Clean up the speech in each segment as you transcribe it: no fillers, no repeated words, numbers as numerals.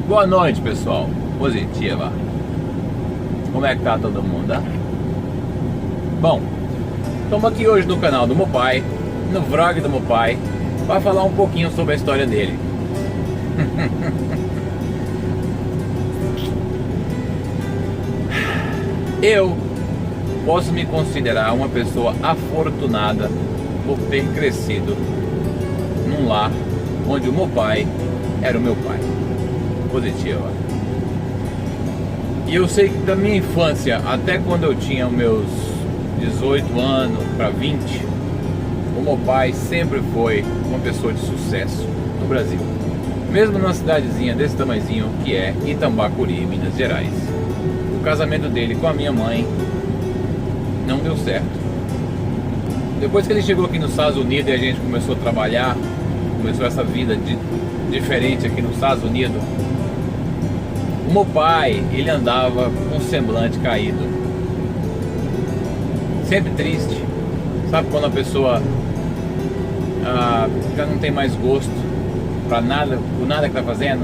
Boa noite, pessoal. Positiva. Como é que tá todo mundo? Hein? Bom, estamos aqui hoje no canal do meu pai, no vlog do meu pai, para falar um pouquinho sobre a história dele. Eu posso me considerar uma pessoa afortunada por ter crescido num lar onde o meu pai era o meu pai. Positiva. E eu sei que da minha infância até quando eu tinha meus 18 anos para 20, o meu pai sempre foi uma pessoa de sucesso no Brasil, mesmo numa cidadezinha desse tamanhozinho que é Itambacuri, Minas Gerais. O casamento dele com a minha mãe não deu certo. Depois que ele chegou aqui nos Estados Unidos e a gente começou a trabalhar, começou essa vida diferente aqui nos Estados Unidos, o meu pai, ele andava com um semblante caído, sempre triste. Sabe quando a pessoa já não tem mais gosto para nada, por nada que está fazendo,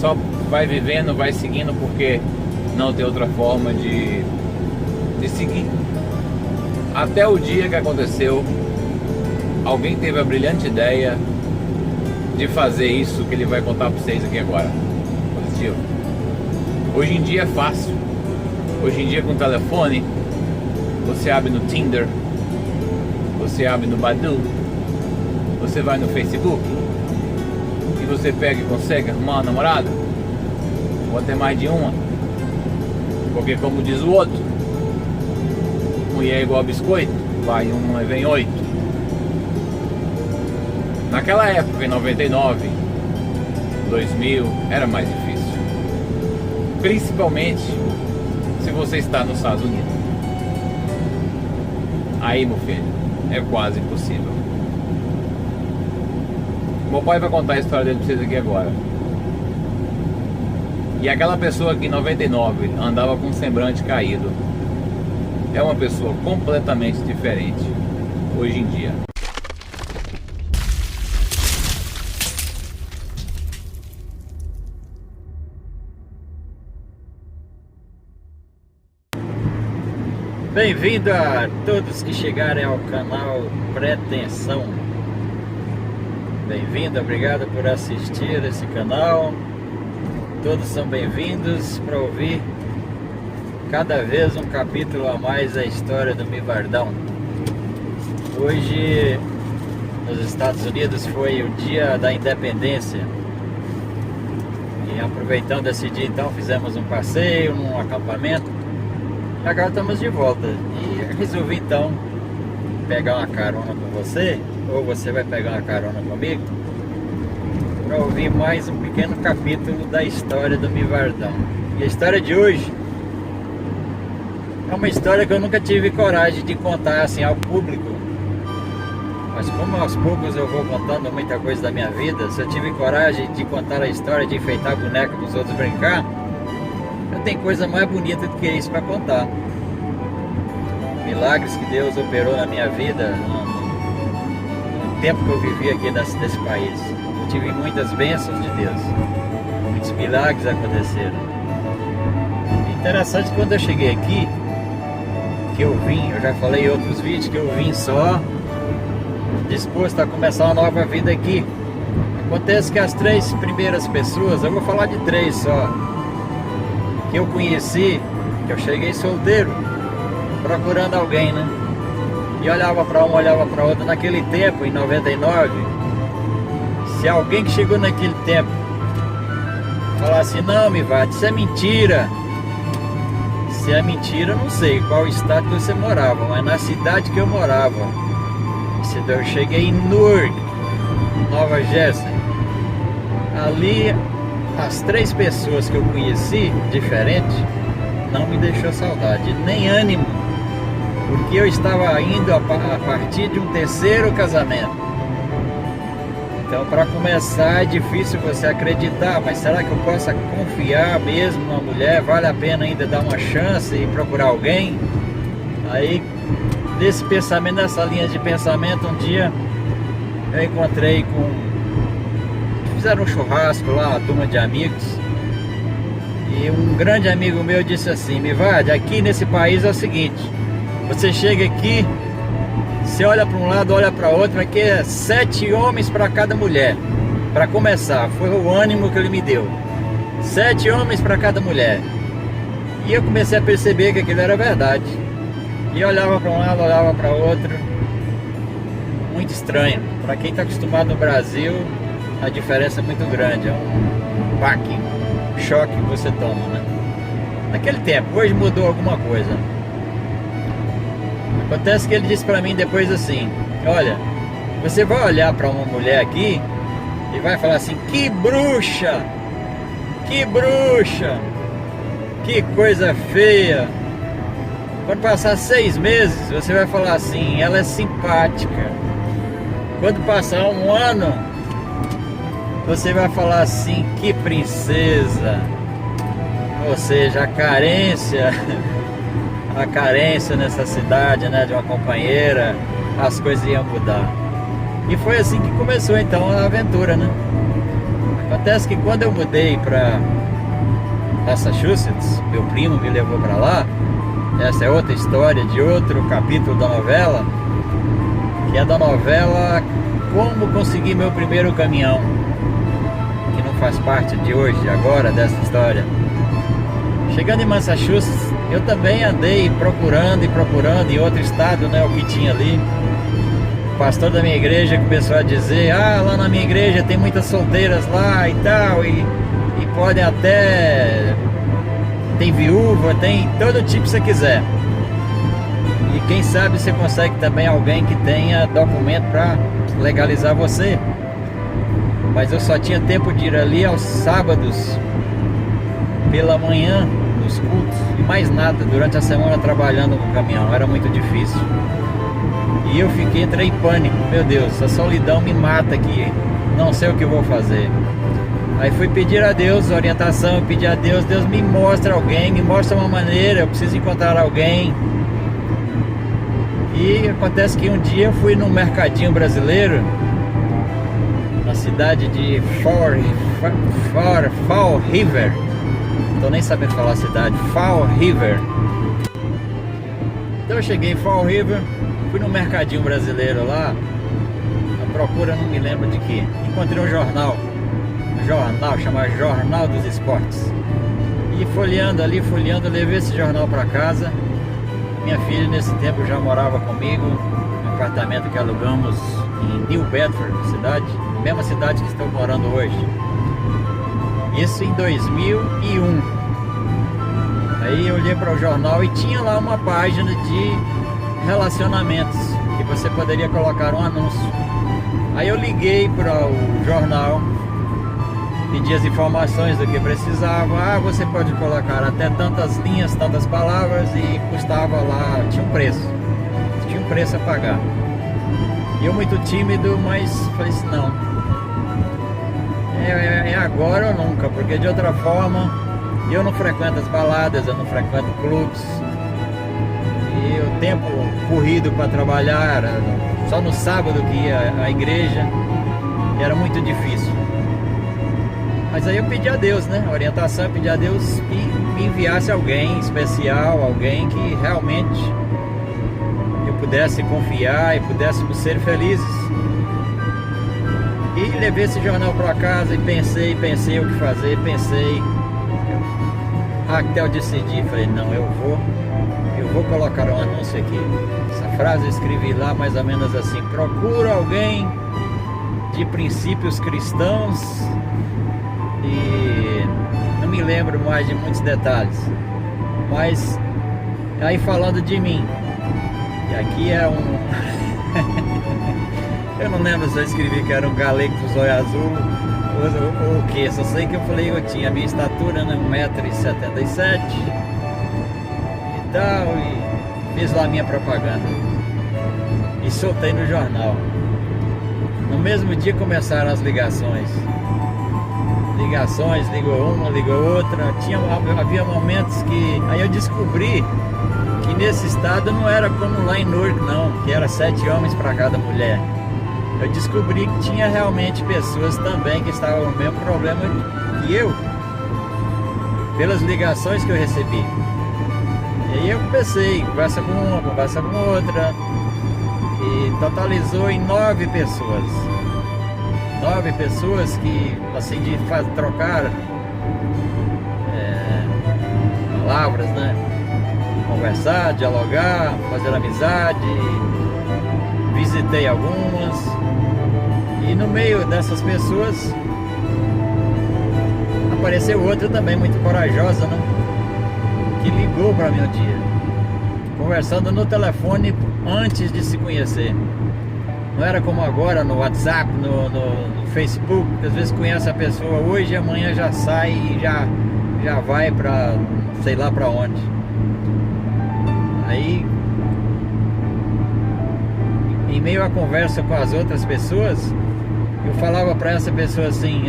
só vai vivendo, vai seguindo porque não tem outra forma de seguir. Até o dia que aconteceu, alguém teve a brilhante ideia de fazer isso que ele vai contar para vocês aqui agora. Positivo. Hoje em dia é fácil. Hoje em dia com o telefone, você abre no Tinder, você abre no Badoo, você vai no Facebook e você pega e consegue arrumar uma namorada, ou até mais de uma, porque como diz o outro, mulher é igual a biscoito, vai uma e vem 8. Naquela época, em 99, 2000, era mais difícil. Principalmente se você está nos Estados Unidos. Aí, meu filho, é quase impossível. Meu pai vai contar a história dele pra vocês aqui agora. E aquela pessoa que em 99 andava com um semblante caído é uma pessoa completamente diferente hoje em dia. Bem-vindo a todos que chegarem ao canal Pretensão. Bem-vindo, obrigado por assistir esse canal. Todos são bem-vindos para ouvir cada vez um capítulo a mais da história do Mivardão. Hoje, nos Estados Unidos, foi o dia da independência. E aproveitando esse dia, então, fizemos um passeio, um acampamento. Agora estamos de volta e resolvi então pegar uma carona com você, ou você vai pegar uma carona comigo, para ouvir mais um pequeno capítulo da história do Mivardão. E a história de hoje é uma história que eu nunca tive coragem de contar assim ao público, mas como aos poucos eu vou contando muita coisa da minha vida, se eu tive coragem de contar a história de enfeitar boneca para os outros brincar, não tem coisa mais bonita do que isso para contar. Milagres que Deus operou na minha vida no tempo que eu vivi aqui nesse país. Eu tive muitas bênçãos de Deus, muitos milagres aconteceram. Interessante, quando eu cheguei aqui, que eu vim, eu já falei em outros vídeos, que eu vim só disposto a começar uma nova vida aqui. Acontece que as 3 primeiras pessoas, eu vou falar de 3 só, que eu conheci, que eu cheguei solteiro, procurando alguém, né? E olhava para uma, olhava para outra. Naquele tempo, em 99, se alguém que chegou naquele tempo falasse, não, Mivate, isso é mentira. Se é mentira, eu não sei qual estado que você morava, mas na cidade que eu morava, eu cheguei em Newark, Nova Jersey. Ali, as 3 pessoas que eu conheci, diferente, não me deixou saudade, nem ânimo, porque eu estava indo a partir de um 3º casamento. Então, para começar, é difícil você acreditar, mas será que eu posso confiar mesmo numa mulher? Vale a pena ainda dar uma chance e procurar alguém? Aí, nesse pensamento, nessa linha de pensamento, um dia eu encontrei com fizeram um churrasco lá, uma turma de amigos. E um grande amigo meu disse assim: Mivade, aqui nesse país é o seguinte, você chega aqui, você olha para um lado, olha para outro, aqui é 7 homens para cada mulher. Para começar, foi o ânimo que ele me deu. 7 homens para cada mulher. E eu comecei a perceber que aquilo era verdade. E eu olhava para um lado, olhava para outro. Muito estranho. Para quem está acostumado no Brasil, a diferença é muito grande. É um baque, um choque que você toma, né? Naquele tempo, hoje mudou alguma coisa. Acontece que ele disse para mim depois assim: olha, você vai olhar para uma mulher aqui e vai falar assim: que bruxa! Que bruxa! Que coisa feia! Quando passar 6 meses, você vai falar assim: ela é simpática. Quando passar 1 ano, você vai falar assim: que princesa! Ou seja, a carência nessa cidade, né, de uma companheira, as coisas iam mudar. E foi assim que começou então a aventura, né? Acontece que quando eu mudei para Massachusetts, meu primo me levou para lá. Essa é outra história de outro capítulo da novela, que é da novela Como Conseguir Meu Primeiro Caminhão, que não faz parte de hoje, agora, dessa história. Chegando em Massachusetts, eu também andei procurando em outro estado, né, o que tinha ali. O pastor da minha igreja começou a dizer: ah, lá na minha igreja tem muitas solteiras lá e tal, e podem até... tem viúva, tem todo tipo que você quiser. E quem sabe você consegue também alguém que tenha documento para legalizar você. Mas eu só tinha tempo de ir ali aos sábados pela manhã, nos cultos, e mais nada, durante a semana trabalhando no caminhão, era muito difícil. E eu entrei em pânico: meu Deus, a solidão me mata aqui, não sei o que eu vou fazer. Aí fui pedir a Deus orientação, pedir a Deus: Deus, me mostra alguém, me mostra uma maneira, eu preciso encontrar alguém. E acontece que um dia eu fui num mercadinho brasileiro, na cidade de Fall River. Não tô nem sabendo falar a cidade, Fall River. Então eu cheguei em Fall River, fui num mercadinho brasileiro lá, à procura, não me lembro de quê. Encontrei um jornal chamado Jornal dos Esportes. E folheando, levei esse jornal para casa. Minha filha nesse tempo já morava comigo, no apartamento que alugamos em New Bedford, mesma cidade que estou morando hoje. Isso em 2001. Aí eu olhei para o jornal e tinha lá uma página de relacionamentos, que você poderia colocar um anúncio. Aí eu liguei para o jornal, pedi as informações do que precisava. Ah, você pode colocar até tantas linhas, tantas palavras, e custava lá, tinha um preço a pagar. E eu muito tímido, mas falei assim: não, é agora ou nunca, porque de outra forma eu não frequento as baladas, eu não frequento clubes, e o tempo corrido para trabalhar, só no sábado que ia à igreja, era muito difícil. Mas aí eu pedi a Deus, né, a orientação, eu pedi a Deus que me enviasse alguém especial, alguém que realmente eu pudesse confiar e pudéssemos ser felizes. E levei esse jornal para casa e pensei o que fazer, até eu decidi, falei: não, eu vou colocar um anúncio aqui. Essa frase eu escrevi lá mais ou menos assim: procura alguém de princípios cristãos. E não me lembro mais de muitos detalhes, mas aí falando de mim, e aqui é um eu não lembro se eu escrevi que era um galego com zóio azul ou o que, só sei que eu falei que eu tinha a minha estatura, né, 1,77 m e tal, e fiz lá a minha propaganda e soltei no jornal. No mesmo dia começaram as ligações, ligou uma, ligou outra. Havia momentos que aí eu descobri que nesse estado não era como lá em Newark, não, que era 7 homens para cada mulher. eu descobri que tinha realmente pessoas também que estavam no mesmo problema que eu, pelas ligações que eu recebi. E aí eu comecei, conversa com uma, conversa com outra, e totalizou em 9 pessoas. 9 pessoas que, assim, de trocar palavras, né? Conversar, dialogar, fazer amizade. Visitei algumas. E no meio dessas pessoas apareceu outra também muito corajosa, né? Que ligou para mim um dia, conversando no telefone antes de se conhecer. Não era como agora no WhatsApp, no Facebook, que às vezes conhece a pessoa hoje e amanhã já sai e já vai para sei lá para onde. Aí, em meio à conversa com as outras pessoas, eu falava para essa pessoa assim: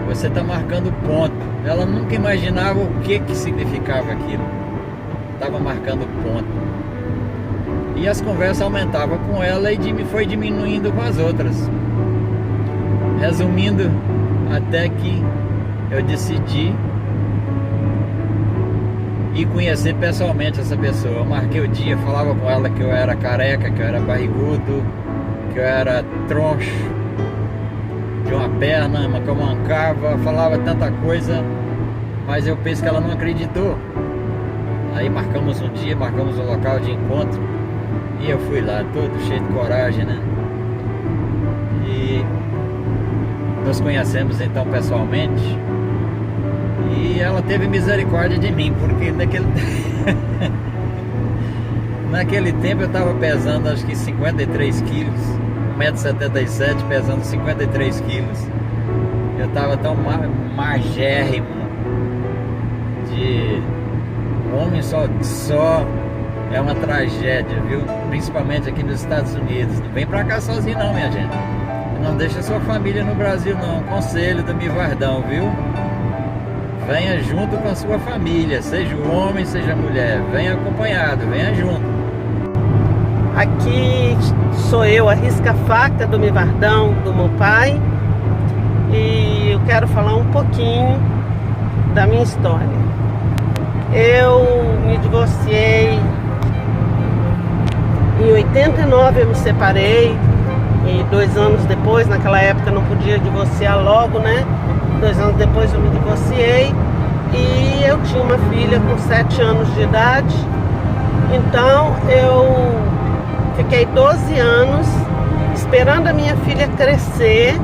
você está marcando ponto. Ela nunca imaginava o que significava aquilo. Estava marcando ponto. E as conversas aumentavam com ela e foi diminuindo com as outras. Resumindo, até que eu decidi ir conhecer pessoalmente essa pessoa. Eu marquei o dia, falava com ela que eu era careca, que eu era barrigudo, que eu era troncho de uma perna, que eu mancava, falava tanta coisa, mas eu penso que ela não acreditou. Aí marcamos um dia, marcamos um local de encontro e eu fui lá, todo cheio de coragem, né? E nos conhecemos então pessoalmente e ela teve misericórdia de mim, porque naquele tempo eu estava pesando acho que 53 quilos, 1,77 m, pesando 53 quilos. Eu estava tão magérrimo, de homem só é uma tragédia, viu? Principalmente aqui nos Estados Unidos. Não vem pra cá sozinho não, minha gente. Não deixa sua família no Brasil não. Conselho do Mivardão, viu? Venha junto com a sua família, seja o homem, seja a mulher. Venha acompanhado, venha junto. Aqui sou eu, a risca-faca do Mivardão, do meu pai. E eu quero falar um pouquinho da minha história. Eu me divorciei em 89, eu me separei e 2 anos depois, naquela época não podia divorciar logo, né? 2 anos depois eu me divorciei e eu tinha uma filha com 7 anos de idade. Então eu fiquei 12 anos esperando a minha filha crescer,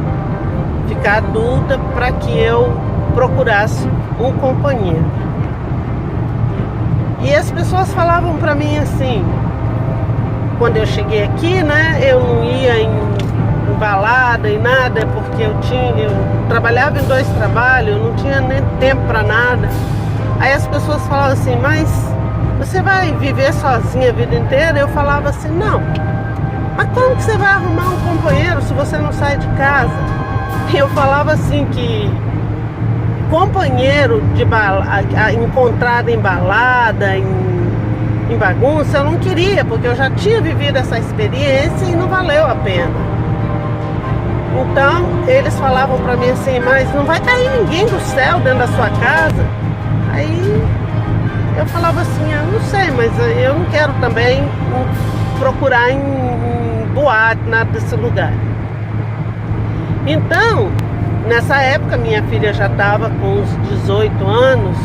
ficar adulta, para que eu procurasse um companheiro. E as pessoas falavam para mim assim, quando eu cheguei aqui, né, eu não ia em balada e nada, porque eu trabalhava em 2 trabalhos, eu não tinha nem tempo para nada. Aí as pessoas falavam assim, mas você vai viver sozinha a vida inteira? Eu falava assim, não, mas como que você vai arrumar um companheiro se você não sai de casa? E eu falava assim que companheiro de encontrado em balada, em bagunça, eu não queria, porque eu já tinha vivido essa experiência e não valeu a pena. Então eles falavam pra mim assim, mas não vai cair ninguém do céu dentro da sua casa? Aí eu falava assim, eu não sei, mas eu não quero também procurar em boate, nada desse lugar. Então, nessa época, minha filha já estava com uns 18 anos,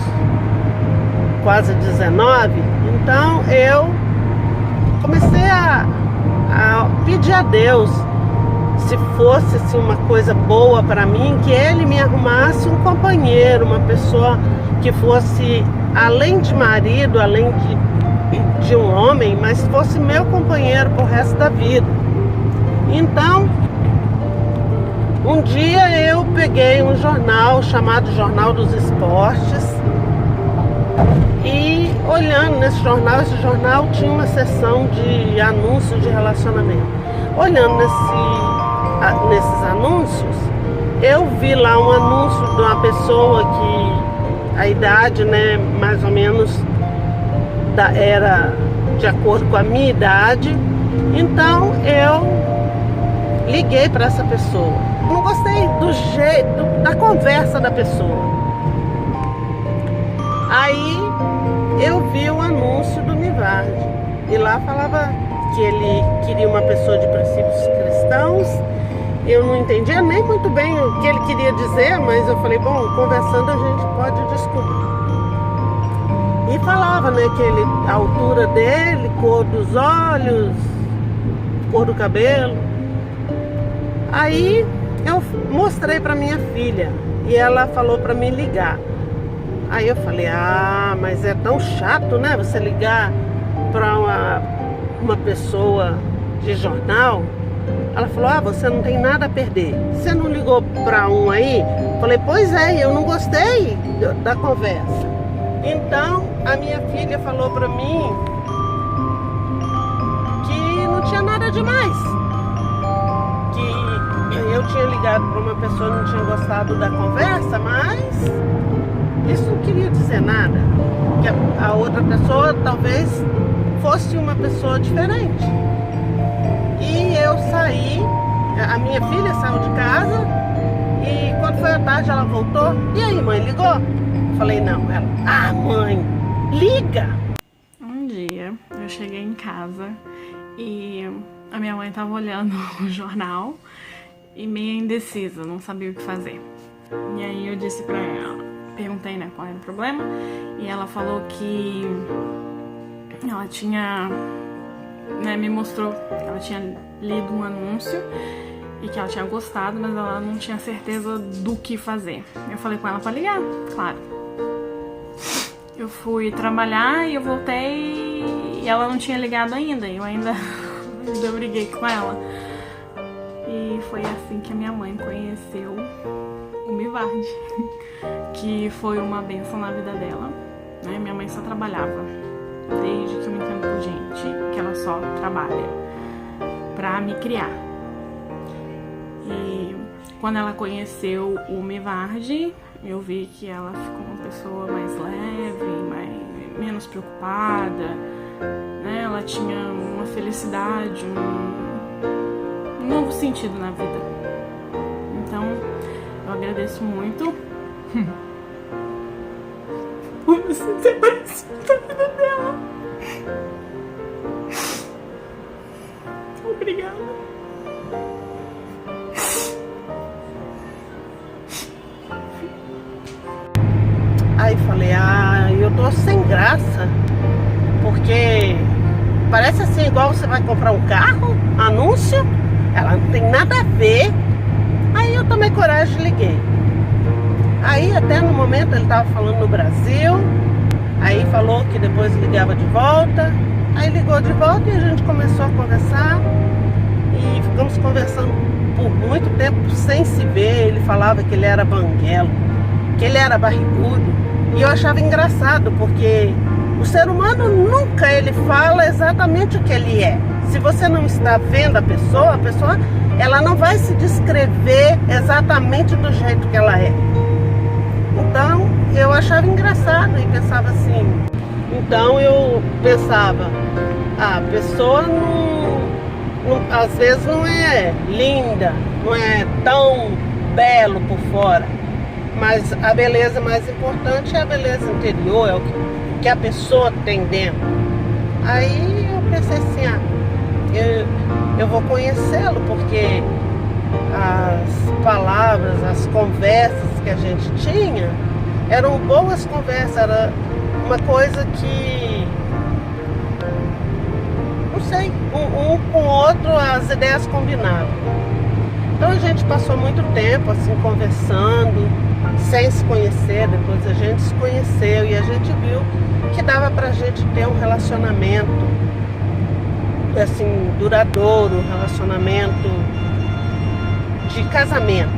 quase 19, então eu comecei a pedir a Deus, se fosse assim, uma coisa boa para mim, que Ele me arrumasse um companheiro, uma pessoa que fosse, além de marido, além de um homem, mas fosse meu companheiro pro resto da vida. Então, um dia eu peguei um jornal chamado Jornal dos Esportes e olhando nesse jornal, esse jornal tinha uma seção de anúncios de relacionamento. Olhando nesses anúncios, eu vi lá um anúncio de uma pessoa que a idade, né, mais ou menos era de acordo com a minha idade. Então eu liguei para essa pessoa. Não gostei do jeito, da conversa da pessoa. Aí eu vi o anúncio do Mivard e lá falava que ele queria uma pessoa de princípios cristãos. Eu não entendia nem muito bem o que ele queria dizer, mas eu falei, bom, conversando a gente pode descobrir. E falava, né, que a altura dele, cor dos olhos, cor do cabelo. Aí eu mostrei para minha filha e ela falou para mim ligar. Aí eu falei, mas é tão chato, né, você ligar para uma pessoa de jornal. Ela falou, você não tem nada a perder. Você não ligou para um aí? Falei, pois é, eu não gostei da conversa. Então a minha filha falou para mim que não tinha nada demais. Que eu tinha ligado para uma pessoa que não tinha gostado da conversa, mas isso não queria dizer nada. Que a outra pessoa talvez fosse uma pessoa diferente. E eu saí, a minha filha saiu de casa e quando foi à tarde ela voltou. E aí, mãe, ligou? Falei, não. Ela, mãe, liga! Um dia eu cheguei em casa e a minha mãe tava olhando o jornal e meio indecisa, não sabia o que fazer. E aí eu disse pra ela, perguntei, né, qual era o problema, e ela falou que ela tinha, né, me mostrou que ela tinha lido um anúncio e que ela tinha gostado, mas ela não tinha certeza do que fazer. Eu falei com ela pra ligar, claro. Eu fui trabalhar e eu voltei e ela não tinha ligado ainda, eu ainda briguei com ela. E foi assim que a minha mãe conheceu o Mivard, que foi uma bênção na vida dela, né? Minha mãe só trabalhava, desde que eu me entendo por gente, que ela só trabalha pra me criar. E quando ela conheceu o Mivard, eu vi que ela ficou uma pessoa mais leve, menos preocupada, né? Ela tinha uma felicidade, um novo sentido na vida. Então, eu agradeço muito por você ter aparecido na vida dela. Obrigada. Aí falei, eu tô sem graça, porque parece assim, igual você vai comprar um carro, anúncio, ela não tem nada a ver. Aí eu tomei coragem e liguei. Aí até no momento ele tava falando no Brasil, aí falou que depois ligava de volta, aí ligou de volta e a gente começou a conversar e ficamos conversando por muito tempo sem se ver. Ele falava que ele era banguelo, que ele era barrigudo. E eu achava engraçado, porque o ser humano nunca ele fala exatamente o que ele é. Se você não está vendo a pessoa ela não vai se descrever exatamente do jeito que ela é. Então eu achava engraçado e pensava assim. Então eu pensava, a pessoa às vezes não é linda, não é tão belo por fora. Mas a beleza mais importante é a beleza interior, é o que a pessoa tem dentro. Aí eu pensei assim, eu vou conhecê-lo, porque as palavras, as conversas que a gente tinha eram boas conversas, era uma coisa que, não sei, um com o outro as ideias combinavam. Então a gente passou muito tempo assim conversando, sem se conhecer. Depois a gente se conheceu e a gente viu que dava pra gente ter um relacionamento assim, duradouro, um relacionamento de casamento.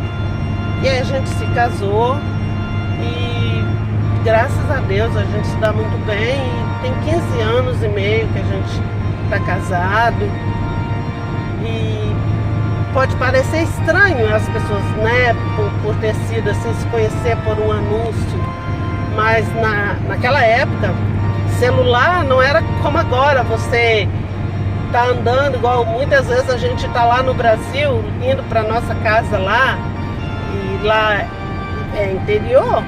E aí a gente se casou e graças a Deus a gente se dá muito bem. E tem 15 anos e meio que a gente tá casado. E pode parecer estranho as pessoas, né, por ter sido assim, se conhecer por um anúncio, mas naquela época celular não era como agora, você tá andando, igual muitas vezes a gente tá lá no Brasil, indo para nossa casa lá, e lá é interior,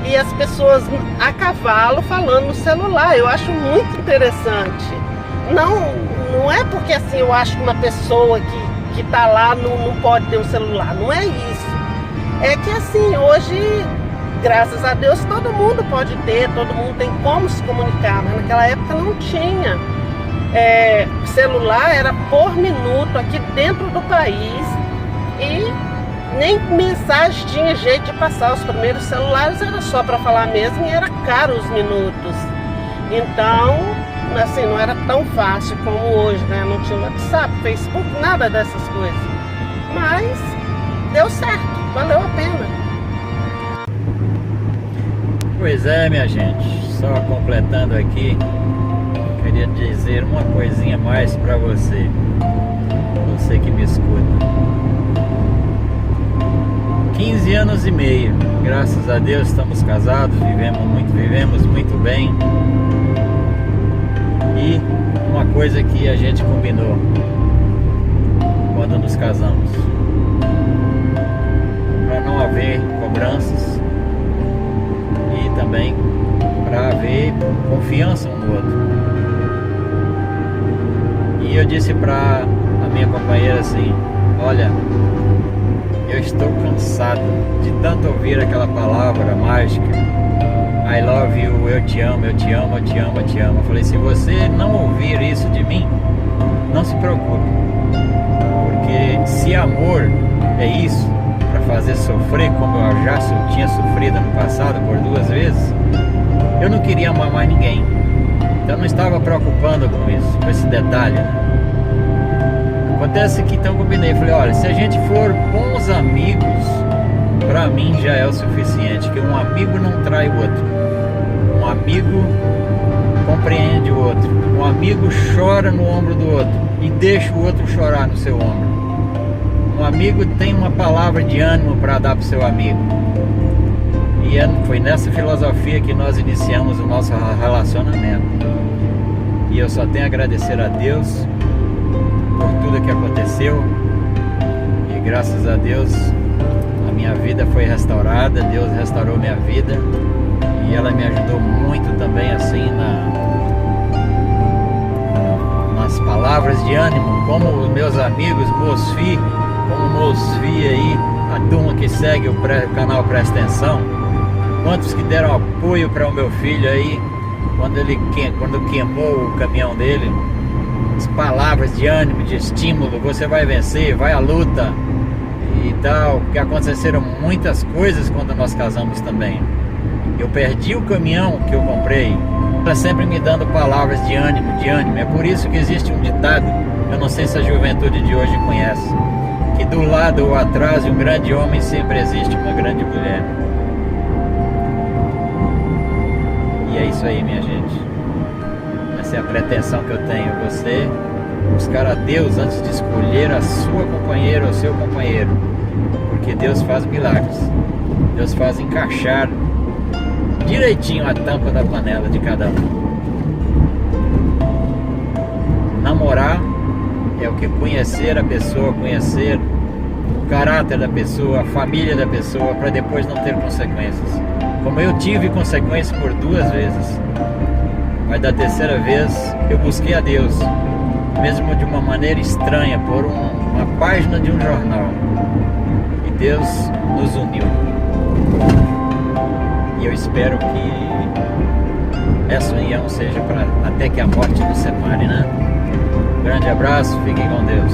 e as pessoas a cavalo falando no celular. Eu acho muito interessante. Não é porque assim eu acho que uma pessoa que tá lá não pode ter um celular, não é isso. É que assim, hoje, graças a Deus, todo mundo pode ter, todo mundo tem como se comunicar, mas naquela época não tinha. Celular era por minuto aqui dentro do país e nem mensagem tinha jeito de passar. Os primeiros celulares era só para falar mesmo e era caro os minutos. Então, assim, não era tão fácil como hoje, né? Não tinha WhatsApp, Facebook, nada dessas coisas. Mas deu certo, valeu a pena. Pois é, minha gente, só completando aqui, queria dizer uma coisinha mais para você que me escuta. 15 anos e meio, graças a Deus estamos casados, vivemos muito bem. E uma coisa que a gente combinou quando nos casamos, para não haver cobranças e também para haver confiança um no outro. E eu disse para a minha companheira assim: olha, eu estou cansado de tanto ouvir aquela palavra mágica, I love you, eu te amo, eu te amo, eu te amo, eu te amo. Eu falei: se você não ouvir isso de mim, não se preocupe, porque se amor é isso, para fazer sofrer como eu já tinha sofrido no passado por 2 vezes, eu não queria amar mais ninguém. Então eu não estava preocupando com isso, com esse detalhe, né? Acontece que então combinei, falei: olha, se a gente for bons amigos, pra mim já é o suficiente, que um amigo não trai o outro, um amigo compreende o outro, um amigo chora no ombro do outro e deixa o outro chorar no seu ombro, um amigo tem uma palavra de ânimo para dar pro seu amigo. E foi nessa filosofia que nós iniciamos o nosso relacionamento, e eu só tenho a agradecer a Deus por tudo que aconteceu, e graças a Deus a minha vida foi restaurada, Deus restaurou minha vida, e ela me ajudou muito também assim nas palavras de ânimo, como os meus amigos Mosfi, como Mosfi aí, a turma que segue o canal Presta Atenção, quantos que deram apoio para o meu filho aí, quando queimou o caminhão dele, as palavras de ânimo, de estímulo: você vai vencer, vai à luta e tal, porque aconteceram muitas coisas quando nós casamos também. Eu perdi o caminhão que eu comprei, ela sempre me dando palavras de ânimo, é por isso que existe um ditado, eu não sei se a juventude de hoje conhece, que do lado ou atrás de um grande homem sempre existe uma grande mulher. E é isso aí, minha gente. Essa é a pretensão que eu tenho. Você buscar a Deus antes de escolher a sua companheira ou seu companheiro, porque Deus faz milagres. Deus faz encaixar direitinho a tampa da panela de cada um. Namorar é o que conhecer a pessoa, conhecer o caráter da pessoa, a família da pessoa, para depois não ter consequências. Como eu tive consequências por 2 vezes, mas da 3ª vez eu busquei a Deus, mesmo de uma maneira estranha, por uma página de um jornal, e Deus nos uniu. E eu espero que essa união seja até que a morte nos separe, né? Um grande abraço, fiquem com Deus.